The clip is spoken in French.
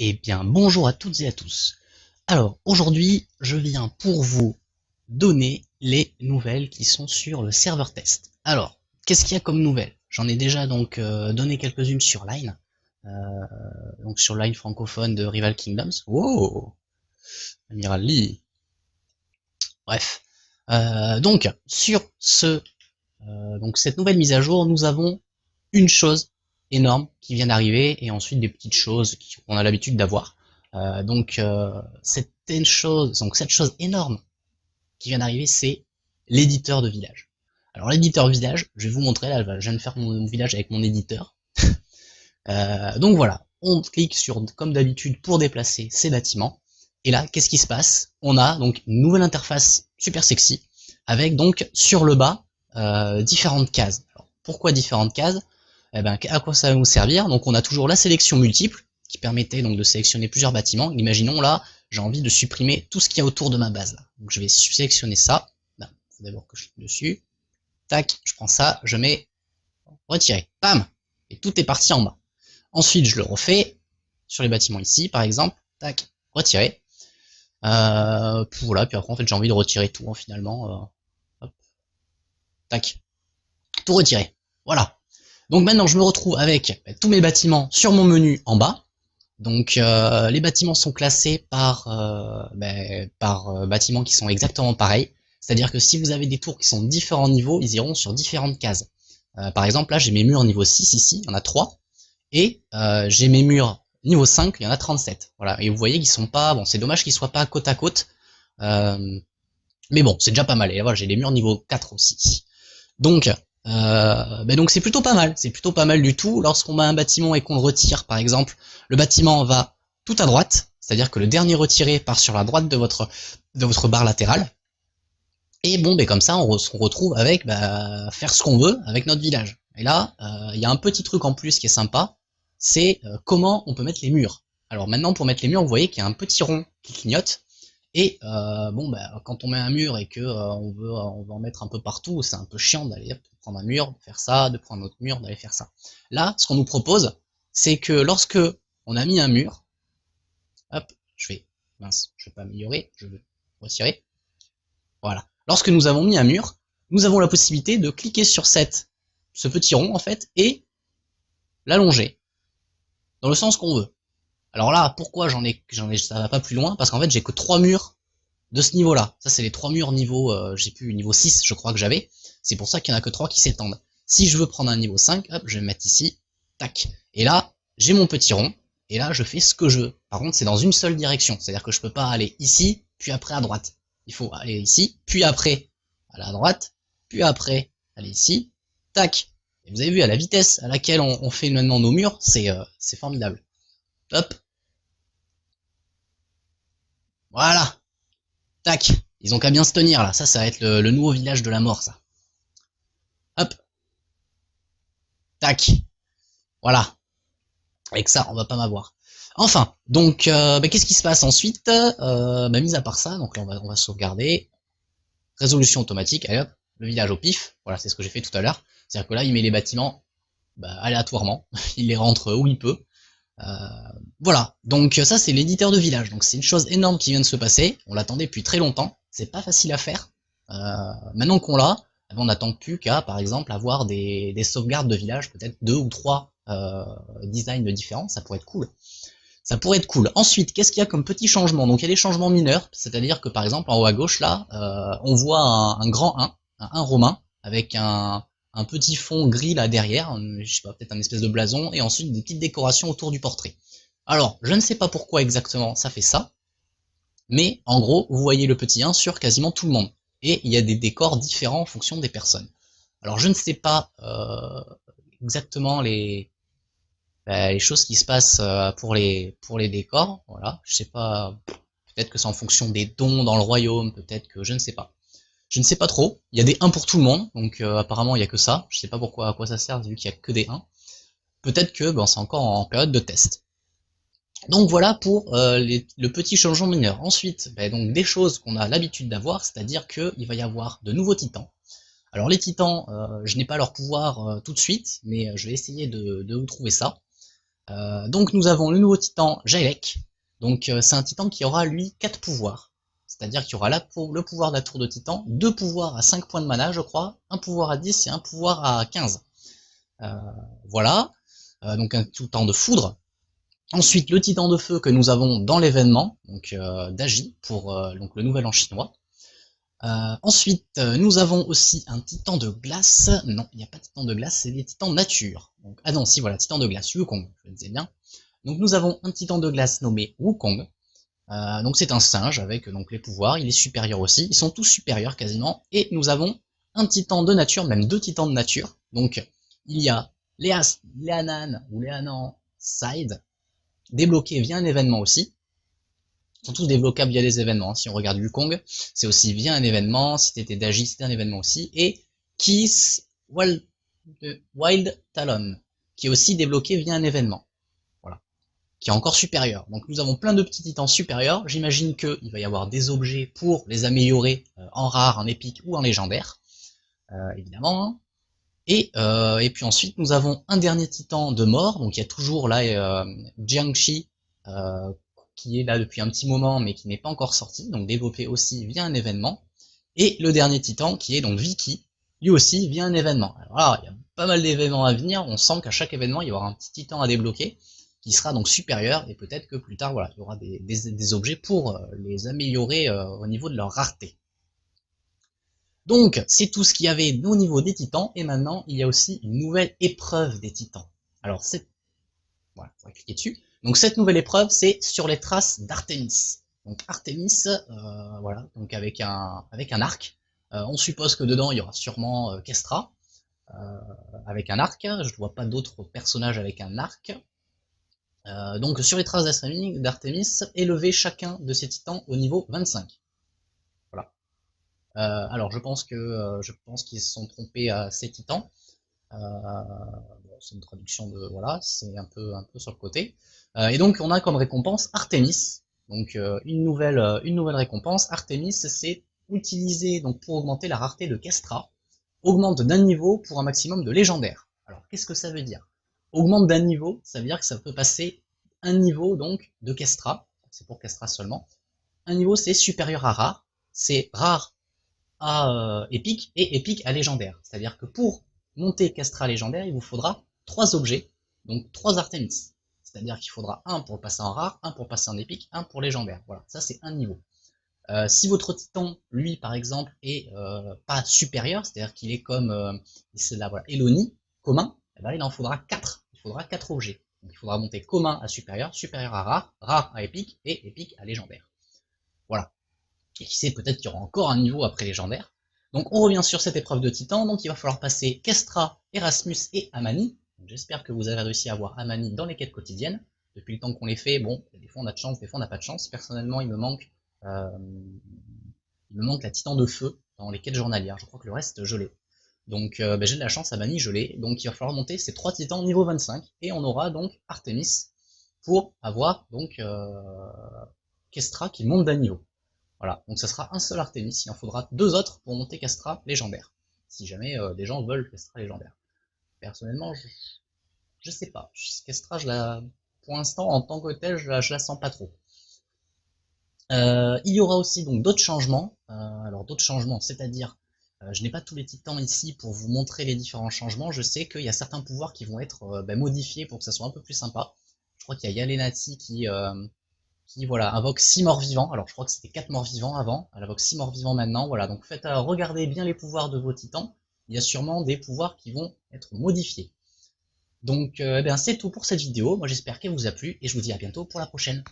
Eh bien, bonjour à toutes et à tous. Alors, aujourd'hui, je viens pour vous donner les nouvelles qui sont sur le serveur test. Alors, qu'est-ce qu'il y a comme nouvelles? J'en ai déjà donc donné quelques-unes sur Line, euh, donc sur Line francophone de Rival Kingdoms. Wow, Amiral Lee. Bref, donc sur donc cette nouvelle mise à jour, nous avons une chose énorme qui vient d'arriver et ensuite des petites choses qu'on a l'habitude d'avoir. Cette chose énorme qui vient d'arriver, c'est l'éditeur de village. Alors l'éditeur village, je vais vous montrer, là je viens de faire mon village avec mon éditeur. Donc voilà, on clique sur comme d'habitude pour déplacer ces bâtiments. Et là, qu'est-ce qui se passe? On a donc une nouvelle interface super sexy avec donc sur le bas différentes cases. Alors, pourquoi différentes cases? Eh ben, à quoi ça va nous servir? Donc on a toujours la sélection multiple qui permettait donc de sélectionner plusieurs bâtiments. Imaginons là, j'ai envie de supprimer tout ce qu'il y a autour de ma base. Là. Donc je vais sélectionner ça. Il faut d'abord que je clique dessus. Tac, je prends ça, je mets retirer. Bam! Et tout est parti en bas. Ensuite, je le refais sur les bâtiments ici, par exemple. Tac, retirer. Voilà, puis après en fait j'ai envie de retirer tout finalement. Hop, tac, tout retirer. Voilà. Donc maintenant je me retrouve avec tous mes bâtiments sur mon menu en bas. Donc les bâtiments sont classés par bâtiments qui sont exactement pareils. C'est-à-dire que si vous avez des tours qui sont de différents niveaux, ils iront sur différentes cases. Par exemple là j'ai mes murs niveau 6 ici, il y en a 3. Et j'ai mes murs niveau 5, il y en a 37. Voilà. Et vous voyez qu'ils sont pas. Bon, c'est dommage qu'ils soient pas côte à côte. Euh, mais bon, c'est déjà pas mal. Et là, voilà, j'ai les murs niveau 4 aussi. Donc, donc c'est plutôt pas mal. C'est plutôt pas mal du tout. Lorsqu'on a un bâtiment et qu'on le retire, par exemple, le bâtiment va tout à droite. C'est-à-dire que le dernier retiré part sur la droite de votre barre latérale. Et bon, comme ça, on se retrouve avec faire ce qu'on veut avec notre village. Et là, il y a un petit truc en plus qui est sympa, c'est comment on peut mettre les murs. Alors maintenant, pour mettre les murs, vous voyez qu'il y a un petit rond qui clignote. Et quand on met un mur et que on veut en mettre un peu partout, c'est un peu chiant d'aller prendre un mur, de faire ça, de prendre un autre mur, d'aller faire ça. Là, ce qu'on nous propose, c'est que lorsque on a mis un mur, hop, je vais pas améliorer, je veux retirer. Voilà. Lorsque nous avons mis un mur, nous avons la possibilité de cliquer sur ce petit rond en fait et l'allonger dans le sens qu'on veut. Alors là, pourquoi ça va pas plus loin? Parce qu'en fait, j'ai que 3 murs de ce niveau-là. Ça, c'est les 3 murs niveau, niveau 6, je crois que j'avais. C'est pour ça qu'il y en a que 3 qui s'étendent. Si je veux prendre un niveau 5, hop, je vais me mettre ici, tac. Et là, j'ai mon petit rond, et là, je fais ce que je veux. Par contre, c'est dans une seule direction. C'est-à-dire que je peux pas aller ici, puis après à droite. Il faut aller ici, puis après aller à droite, puis après aller ici, tac. Et vous avez vu, à la vitesse à laquelle on fait maintenant nos murs, c'est formidable. Hop, voilà, tac. Ils ont qu'à bien se tenir là. Ça va être le nouveau village de la mort, ça. Hop, tac. Voilà. Avec ça, on va pas m'avoir. Enfin, donc, qu'est-ce qui se passe ensuite? Mis à part ça, donc là, on va sauvegarder. Résolution automatique, allez hop, le village au pif. Voilà, c'est ce que j'ai fait tout à l'heure. C'est-à-dire que là, il met les bâtiments aléatoirement. Il les rentre où il peut. Voilà, donc ça, c'est l'éditeur de village. Donc c'est une chose énorme qui vient de se passer. On l'attendait depuis très longtemps. C'est pas facile à faire. Maintenant qu'on l'a, on n'attend plus qu'à, par exemple, avoir des sauvegardes de village, peut-être 2 ou 3 designs différents. Ça pourrait être cool. Ça pourrait être cool. Ensuite, qu'est-ce qu'il y a comme petit changement? Donc il y a des changements mineurs, c'est-à-dire que par exemple en haut à gauche là, on voit un grand 1, un 1 romain, avec un petit fond gris là derrière, je sais pas, peut-être un espèce de blason, et ensuite des petites décorations autour du portrait. Alors, je ne sais pas pourquoi exactement ça fait ça, mais en gros, vous voyez le petit 1 sur quasiment tout le monde. Et il y a des décors différents en fonction des personnes. Alors je ne sais pas exactement les choses qui se passent pour les décors, voilà. Je sais pas, peut-être que c'est en fonction des dons dans le royaume, peut-être que je ne sais pas. Je ne sais pas trop. Il y a des 1 pour tout le monde, donc apparemment il y a que ça. Je sais pas pourquoi à quoi ça sert vu qu'il y a que des 1. Peut-être que c'est encore en période de test. Donc voilà pour le petit changement mineur. Ensuite, donc des choses qu'on a l'habitude d'avoir, c'est-à-dire qu'il va y avoir de nouveaux titans. Alors les titans, je n'ai pas leur pouvoir tout de suite, mais je vais essayer de vous trouver ça. Donc nous avons le nouveau titan Jaelek. Donc c'est un titan qui aura lui 4 pouvoirs. C'est-à-dire qu'il y aura le pouvoir de la tour de titan, 2 pouvoirs à 5 points de mana je crois, un pouvoir à 10 et un pouvoir à 15. Voilà, donc un titan de foudre. Ensuite le titan de feu que nous avons dans l'événement, donc d'Agi, pour donc le nouvel an chinois. Ensuite, nous avons aussi un titan de glace. Non, il n'y a pas de titan de glace, c'est des titans nature. Donc, ah non, si voilà, titan de glace, Wukong, je le disais bien. Donc nous avons un titan de glace nommé Wukong. Donc c'est un singe avec donc les pouvoirs, il est supérieur aussi, ils sont tous supérieurs quasiment. Et nous avons un titan de nature, même 2 titans de nature. Donc il y a Leanan ou Leanan Side, débloqué via un événement aussi. Ils sont tous débloquables via des événements. Si on regarde Wukong, c'est aussi via un événement. Si t'étais d'Agi, c'était un événement aussi. Et Kiss Wild Talon, qui est aussi débloqué via un événement. Voilà. Qui est encore supérieur. Donc nous avons plein de petits titans supérieurs. J'imagine qu'il va y avoir des objets pour les améliorer en rare, en épique ou en légendaire. Évidemment. Hein. Et puis ensuite, nous avons un dernier titan de mort. Donc il y a toujours là Jiangxi, qui est là depuis un petit moment mais qui n'est pas encore sorti, donc développé aussi via un événement. Et le dernier titan qui est donc Viki, lui aussi via un événement. Alors là, il y a pas mal d'événements à venir, on sent qu'à chaque événement il y aura un petit titan à débloquer, qui sera donc supérieur, et peut-être que plus tard, voilà, il y aura des objets pour les améliorer au niveau de leur rareté. Donc, c'est tout ce qu'il y avait au niveau des titans, et maintenant, il y a aussi une nouvelle épreuve des titans. Alors, voilà, on va cliquer dessus. Donc cette nouvelle épreuve, c'est sur les traces d'Artémis. Donc Artémis, voilà, donc avec un arc. On suppose que dedans, il y aura sûrement Kestra, avec un arc. Je ne vois pas d'autres personnages avec un arc. Donc sur les traces d'Artémis, élevez chacun de ces titans au niveau 25. Voilà. Alors je pense qu'ils se sont trompés à ces titans. Bon, c'est une traduction de voilà, c'est un peu sur le côté. Et donc on a comme récompense Artémis. Donc une nouvelle récompense. Artémis, c'est utilisé donc pour augmenter la rareté de Kestra. Augmente d'un niveau pour un maximum de légendaire. Alors qu'est-ce que ça veut dire? Augmente d'un niveau, ça veut dire que ça peut passer un niveau donc de Kestra. C'est pour Kestra seulement. Un niveau c'est supérieur à rare. C'est rare à épique et épique à légendaire. C'est-à-dire que pour monter Kestra légendaire, il vous faudra 3 objets, donc 3 Artémis. C'est-à-dire qu'il faudra un pour le passer en rare, un pour le passer en épique, un pour légendaire. Voilà, ça c'est un niveau. Si votre titan, lui, par exemple, est pas supérieur, c'est-à-dire qu'il est comme c'est là, voilà, Eloni, commun, eh ben, il en faudra 4. Il faudra 4 objets. Donc il faudra monter commun à supérieur, supérieur à rare, rare à épique et épique à légendaire. Voilà. Et qui sait, peut-être qu'il y aura encore un niveau après légendaire. Donc on revient sur cette épreuve de titan, donc il va falloir passer Kestra, Erasmus et Amani. J'espère que vous avez réussi à avoir Amani dans les quêtes quotidiennes. Depuis le temps qu'on les fait, bon, des fois on a de chance, des fois on n'a pas de chance. Personnellement, il me manque la titan de feu dans les quêtes journalières. Je crois que le reste, je l'ai. Donc j'ai de la chance, Amani, je l'ai. Donc il va falloir monter ces 3 titans niveau 25. Et on aura donc Artémis pour avoir donc Kestra qui monte d'un niveau. Voilà, donc ça sera un seul Artémis, il en faudra 2 autres pour monter Kestra légendaire. Si jamais des gens veulent Kestra légendaire. Personnellement, je sais pas. Kestra, pour l'instant, en tant que tel, je la sens pas trop. Il y aura aussi donc d'autres changements. Alors d'autres changements, c'est-à-dire, je n'ai pas tous les titans ici pour vous montrer les différents changements. Je sais qu'il y a certains pouvoirs qui vont être modifiés pour que ça soit un peu plus sympa. Je crois qu'il y a Yalenati qui voilà, invoque 6 morts vivants. Alors je crois que c'était 4 morts vivants avant, elle invoque 6 morts vivants maintenant, voilà, donc faites regardez bien les pouvoirs de vos titans, il y a sûrement des pouvoirs qui vont être modifiés. Donc eh bien c'est tout pour cette vidéo, moi j'espère qu'elle vous a plu, et je vous dis à bientôt pour la prochaine.